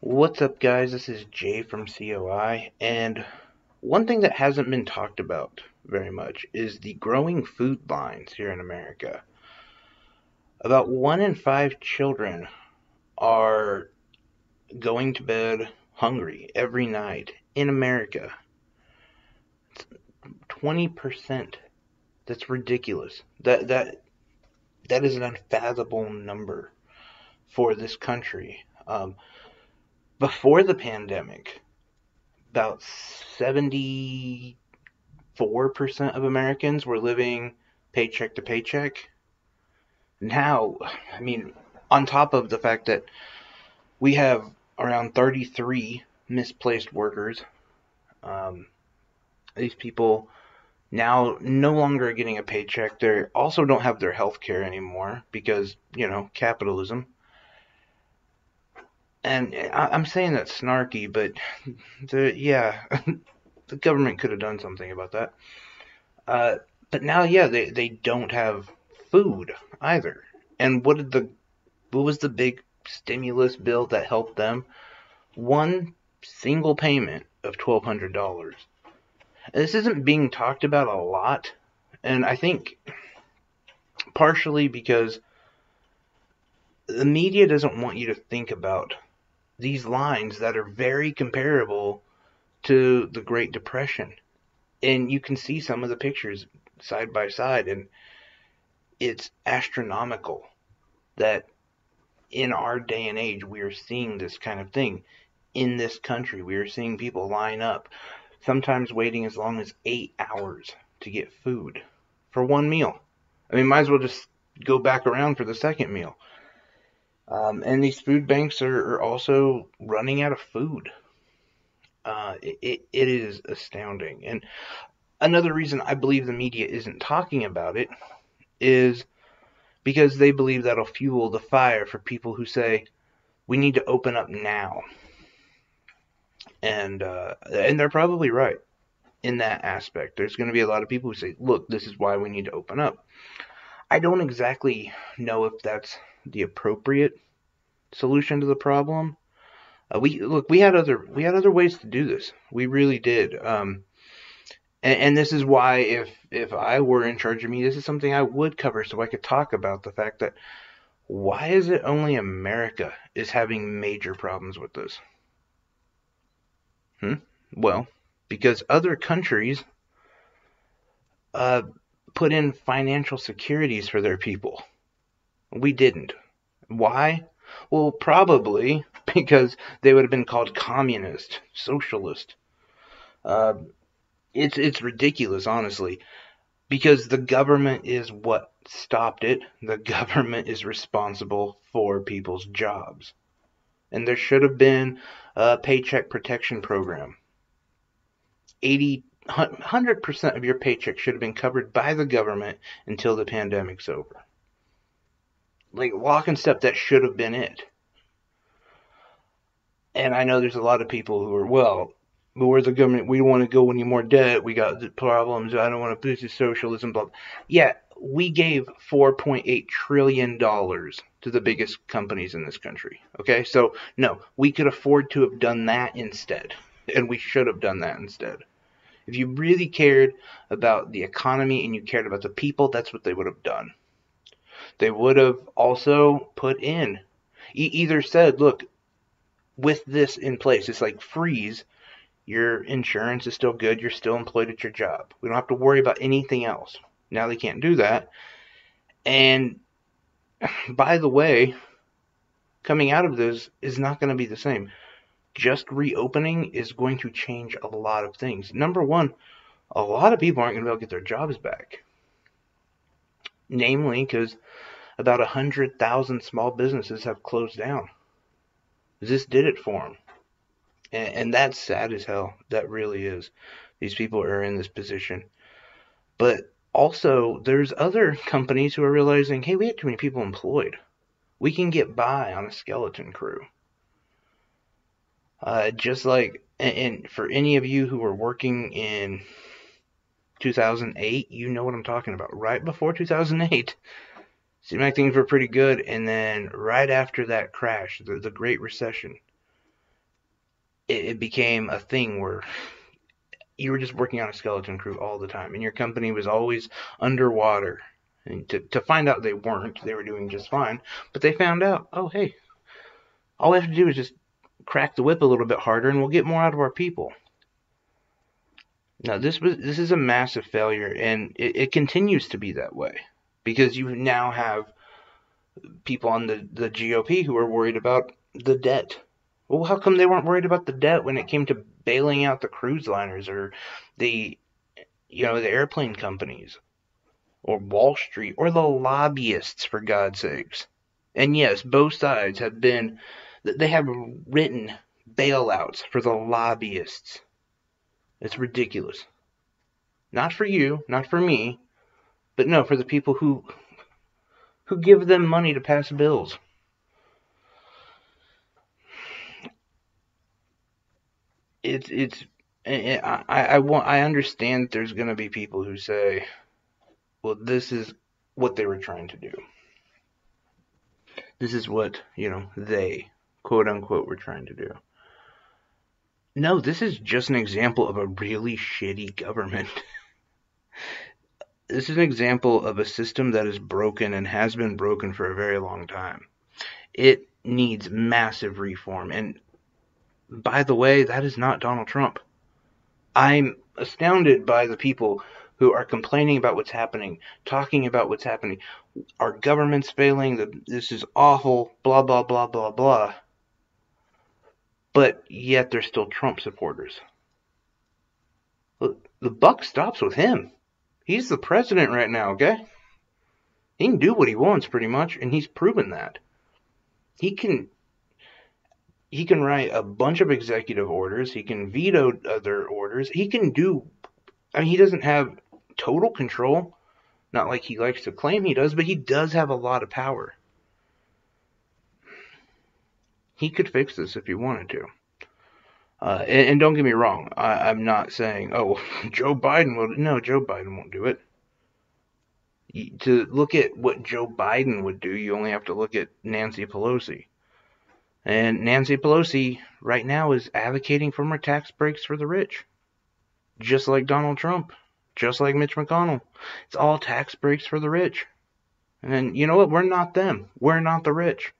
What's up, guys? This is Jay from COI, and one thing that hasn't been talked about very much is the growing food lines here in America. About 1 in 5 children are going to bed hungry every night in America. 20%. That's ridiculous. That is an unfathomable number for this country. Before the pandemic, about 74% of Americans were living paycheck to paycheck. Now, I mean, on top of the fact that we have around 33 misplaced workers, um, these people now no longer getting a paycheck. They also don't have their health care anymore because, capitalism. And I'm saying that's snarky, but yeah, the government could have done something about that. Uh, but now, yeah, they don't have food either. And what was the big stimulus bill that helped them? One single payment of $1,200. This isn't being talked about a lot, and I think partially because the media doesn't want you to think about these lines that are very comparable to the Great Depression. And you can see some of the pictures side by side, and it's astronomical that in our day and age we are seeing this kind of thing in this country. We are seeing people line up, sometimes waiting as long as 8 hours to get food for one meal. I mean, might as well just go back around for the second meal. And these food banks are also running out of food. It is astounding. And another reason I believe the media isn't talking about it is because they believe that'll fuel the fire for people who say, we need to open up now. And they're probably right in that aspect. There's going to be a lot of people who say, look, this is why we need to open up. I don't exactly know if that's the appropriate solution to the problem. We had other ways to do this. We really did. And this is why if I were in charge of me, this is something I would cover so I could talk about the fact that why is it only America is having major problems with this? Well, because other countries uh, put in financial securities for their people. We didn't. Why? Well, probably because they would have been called communist, socialist. Uh, it's ridiculous, honestly, because the government is what stopped it. The government is responsible for people's jobs, and there should have been a paycheck protection program. 100% of your paycheck should have been covered by the government until the pandemic's over. Like, lock and step, that should have been it. And I know there's a lot of people who are, well, but we're the government. We don't want to go any more debt. We got the problems. I don't want to push socialism. Blah. Yeah, we gave $4.8 trillion to the biggest companies in this country. Okay, so no, we could afford to have done that instead. And we should have done that instead. If you really cared about the economy and you cared about the people, that's what they would have done. They would have also put in, either said, look, with this in place, it's like freeze. Your insurance is still good. You're still employed at your job. We don't have to worry about anything else. Now they can't do that. And by the way, coming out of this is not going to be the same. Just reopening is going to change a lot of things. Number one, a lot of people aren't going to be able to get their jobs back. Namely, because about 100,000 small businesses have closed down. This did it for them. And that's sad as hell. That really is. These people are in this position. But also, there's other companies who are realizing, hey, we have too many people employed. We can get by on a skeleton crew. Just like, and for any of you who were working in 2008, you know what I'm talking about. Right before 2008, seemed like things were pretty good. And then right after that crash, the Great Recession, it became a thing where you were just working on a skeleton crew all the time, and your company was always underwater. And to find out they weren't, they were doing just fine, but they found out, oh, hey, all we have to do is just crack the whip a little bit harder and we'll get more out of our people. Now, this is a massive failure, and it continues to be that way because you now have people on the GOP who are worried about the debt. Well, how come they weren't worried about the debt when it came to bailing out the cruise liners or the the airplane companies or Wall Street or the lobbyists, for God's sakes? And yes, both sides they have written bailouts for the lobbyists. It's ridiculous. Not for you, not for me, but no, for the people who give them money to pass bills. I understand there's going to be people who say, well, this is what they were trying to do. This is what, they, quote unquote, were trying to do. No, this is just an example of a really shitty government. This is an example of a system that is broken and has been broken for a very long time. It needs massive reform. And by the way, that is not Donald Trump. I'm astounded by the people who are complaining about what's happening, talking about what's happening. Our government's failing, this is awful, blah, blah, blah, blah, blah. But yet they're still Trump supporters. Look, the buck stops with him. He's the president right now, okay? He can do what he wants pretty much, and he's proven that. He can write a bunch of executive orders. He can veto other orders. He doesn't have total control. Not like he likes to claim he does, but he does have a lot of power. He could fix this if he wanted to. And don't get me wrong, I'm not saying, oh, Joe Biden will. No, Joe Biden won't do it. To look at what Joe Biden would do, you only have to look at Nancy Pelosi. And Nancy Pelosi right now is advocating for more tax breaks for the rich. Just like Donald Trump. Just like Mitch McConnell. It's all tax breaks for the rich. And you know what? We're not them. We're not the rich.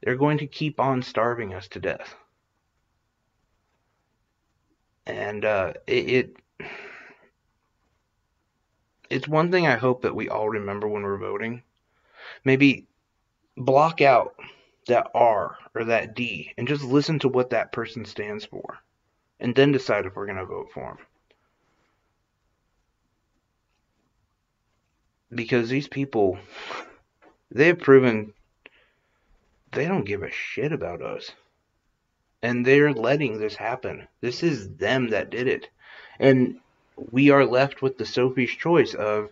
They're going to keep on starving us to death. And it's one thing I hope that we all remember when we're voting. Maybe block out that R or that D and just listen to what that person stands for. And then decide if we're going to vote for him. Because these people, they have proven they don't give a shit about us. And they're letting this happen. This is them that did it. And we are left with the Sophie's choice of,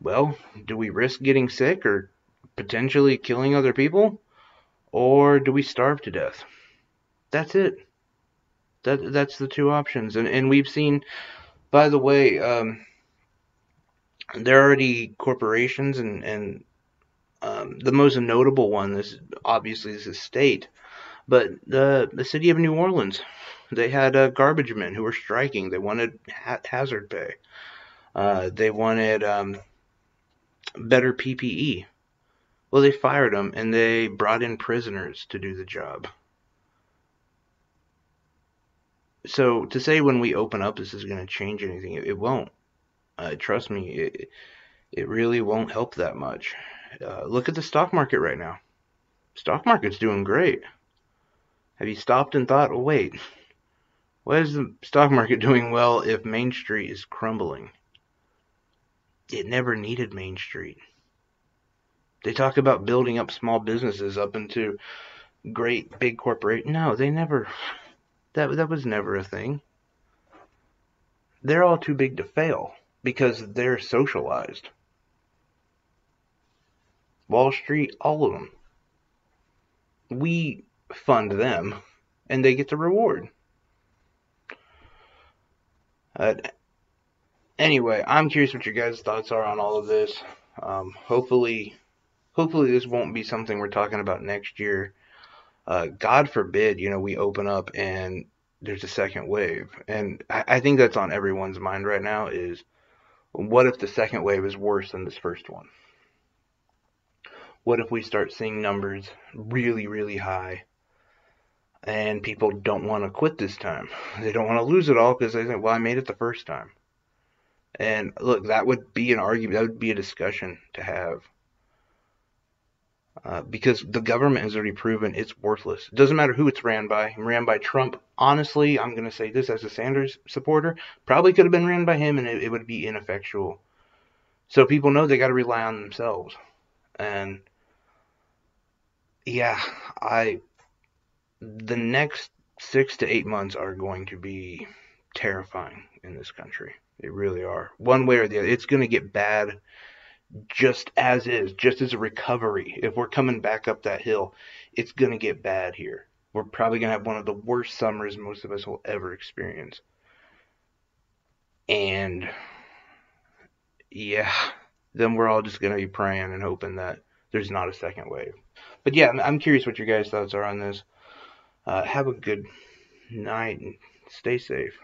well, do we risk getting sick or potentially killing other people? Or do we starve to death? That's it. That's the two options. And we've seen, by the way, there are already corporations and the most notable one is obviously is the state. But the city of New Orleans, they had garbage men who were striking. They wanted hazard pay. They wanted better PPE. Well, they fired them, and they brought in prisoners to do the job. So to say when we open up this is going to change anything, it won't. Trust me, it really won't help that much. Look at the stock market right now. Stock market's doing great. Have you stopped and thought, oh, wait, why is the stock market doing well if Main Street is crumbling? It never needed Main Street. They talk about building up small businesses up into great big corporations. No, they never. That was never a thing. They're all too big to fail because they're socialized. Wall Street, all of them. We fund them, and they get the reward. Anyway, I'm curious what your guys' thoughts are on all of this. Hopefully this won't be something we're talking about next year. God forbid, we open up and there's a second wave. And I think that's on everyone's mind right now is what if the second wave is worse than this first one? What if we start seeing numbers really, really high and people don't want to quit this time? They don't want to lose it all because they think, well, I made it the first time. And look, that would be an argument, that would be a discussion to have. Because the government has already proven it's worthless. It doesn't matter who it's ran by. Ran by Trump. Honestly, I'm going to say this as a Sanders supporter. Probably could have been ran by him and it would be ineffectual. So people know they got to rely on themselves. And yeah, the next 6 to 8 months are going to be terrifying in this country. They really are. One way or the other. It's going to get bad just as a recovery. If we're coming back up that hill, it's going to get bad here. We're probably going to have one of the worst summers most of us will ever experience. And yeah, then we're all just going to be praying and hoping that there's not a second wave. But yeah, I'm curious what your guys' thoughts are on this. Have a good night and stay safe.